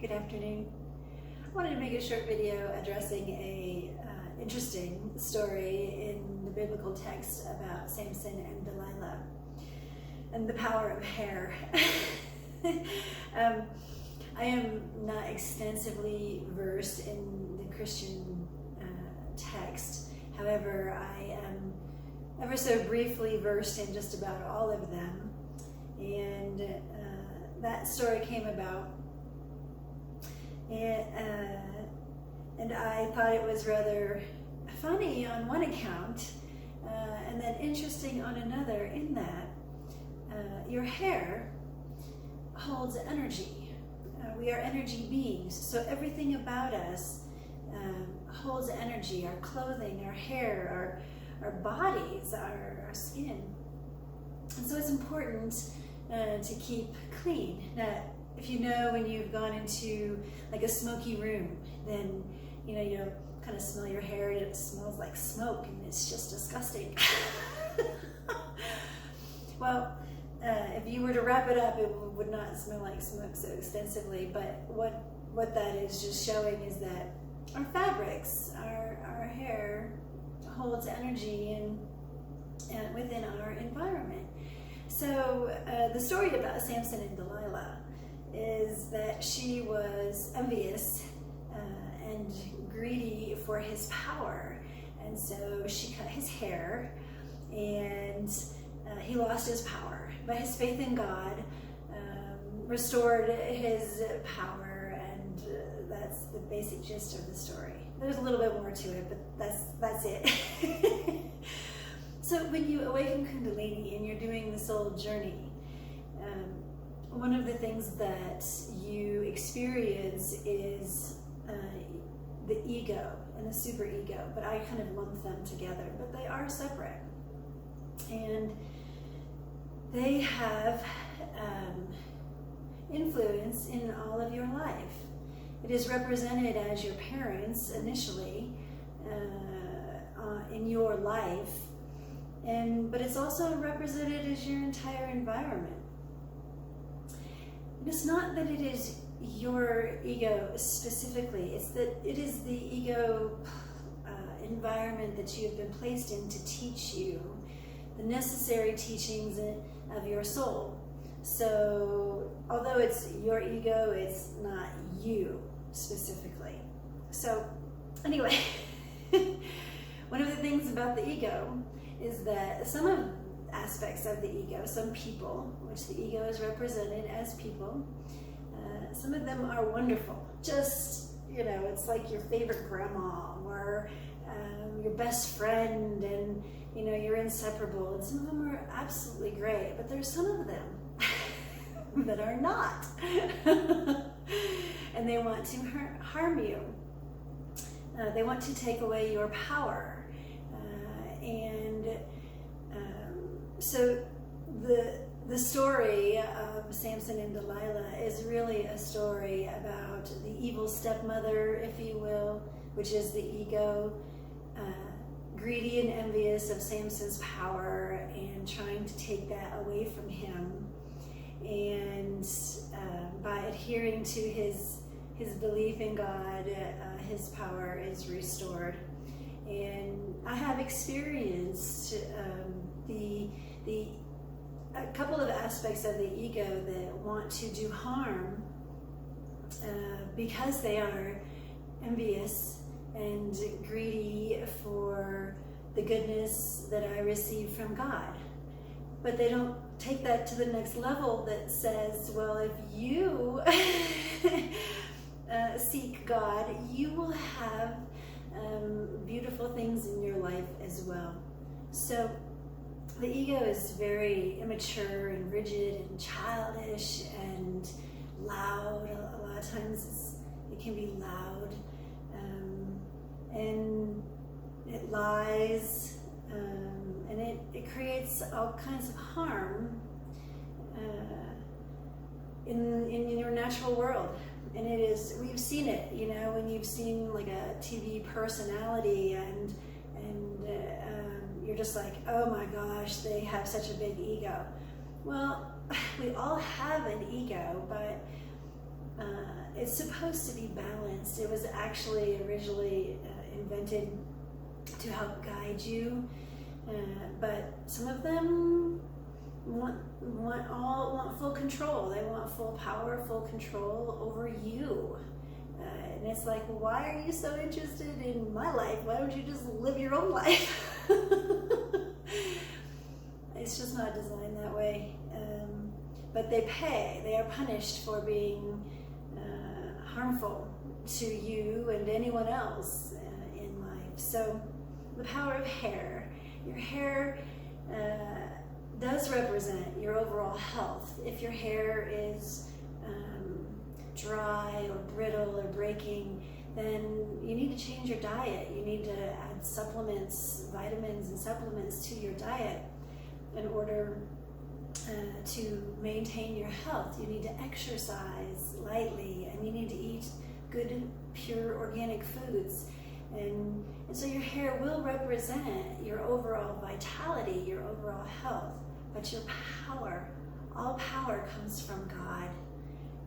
Good afternoon. I wanted to make a short video addressing a interesting story in the biblical text about Samson and Delilah and the power of hair. I am not extensively versed in the Christian text. However, I am ever so briefly versed in just about all of them. And that story came about, and I thought it was rather funny on one account, and then interesting on another, in that your hair holds energy. We are energy beings, so everything about us holds energy. Our clothing, our hair, our bodies, our skin. And so it's important to keep clean. Now, if you know, when you've gone into like a smoky room, then you kind of smell your hair and it smells like smoke, and it's just disgusting. Well, if you were to wrap it up, it would not smell like smoke so extensively, but what that is just showing is that our fabrics, our hair holds energy and within our environment. So the story about Samson and Delilah is that she was envious and greedy for his power, and so she cut his hair, and he lost his power. But his faith in God restored his power, and that's the basic gist of the story. There's a little bit more to it, but that's it. So when you awaken Kundalini and you're doing the soul journey, one of the things that you experience is the ego and the superego, but I kind of lump them together, but they are separate. And they have influence in all of your life. It is represented as your parents initially in your life, but it's also represented as your entire environment. And it's not that it is your ego specifically, it's that it is the ego environment that you have been placed in to teach you the necessary teachings of your soul. So although it's your ego, it's not you specifically. So anyway, one of the things about the ego is that some of aspects of the ego, some people, which the ego is represented as people, some of them are wonderful. Just, it's like your favorite grandma or your best friend, and you're inseparable, and some of them are absolutely great, but there's some of them that are not. And they want to harm you. They want to take away your power. So the story of Samson and Delilah is really a story about the evil stepmother, if you will, which is the ego, greedy and envious of Samson's power and trying to take that away from him. And by adhering to his belief in God, his power is restored. And I have experienced a couple of aspects of the ego that want to do harm because they are envious and greedy for the goodness that I receive from God. But they don't take that to the next level that says, well, if you seek God, you will have beautiful things in your life as well. So the ego is very immature and rigid and childish and loud. A lot of times it can be loud, and it lies, and it creates all kinds of harm in your natural world. And we've seen it, when you've seen like a TV personality and you're just like, oh my gosh, they have such a big ego. Well, we all have an ego, but it's supposed to be balanced. It was actually originally invented to help guide you, but some of them want full control. They want full power, full control over you. And it's like, why are you so interested in my life? Why don't you just live your own life? It's just not designed that way. But they are punished for being harmful to you and anyone else in life. So the power of hair. Your hair does represent your overall health. If your hair is dry or brittle or breaking, then you need to change your diet. You need to add supplements, vitamins and supplements to your diet in order to maintain your health. You need to exercise lightly, and you need to eat good, pure, organic foods. And so your hair will represent your overall vitality, your overall health, but your power, all power comes from God.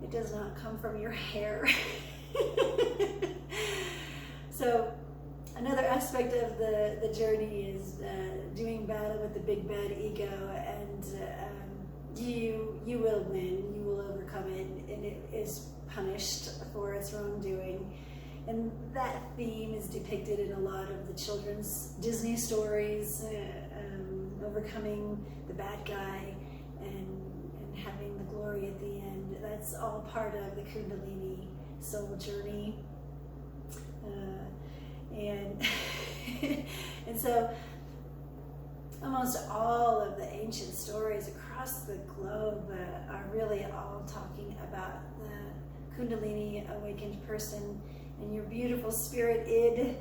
It does not come from your hair. So another aspect of the journey is doing battle with the big bad ego, and you will win, you will overcome it, and it is punished for its wrongdoing. And that theme is depicted in a lot of the children's Disney stories, overcoming the bad guy and having the glory at the end. That's all part of the Kundalini soul journey. And so almost all of the ancient stories across the globe are really all talking about the Kundalini awakened person and your beautiful spirit id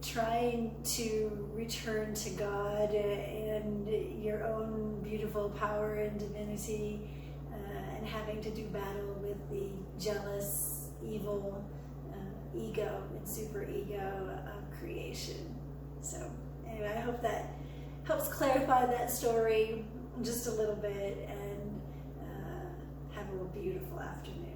trying to return to God and your own beautiful power and divinity, and having to do battle with the jealous, evil ego and super ego of creation. So anyway, I hope that helps clarify that story just a little bit, and have a beautiful afternoon.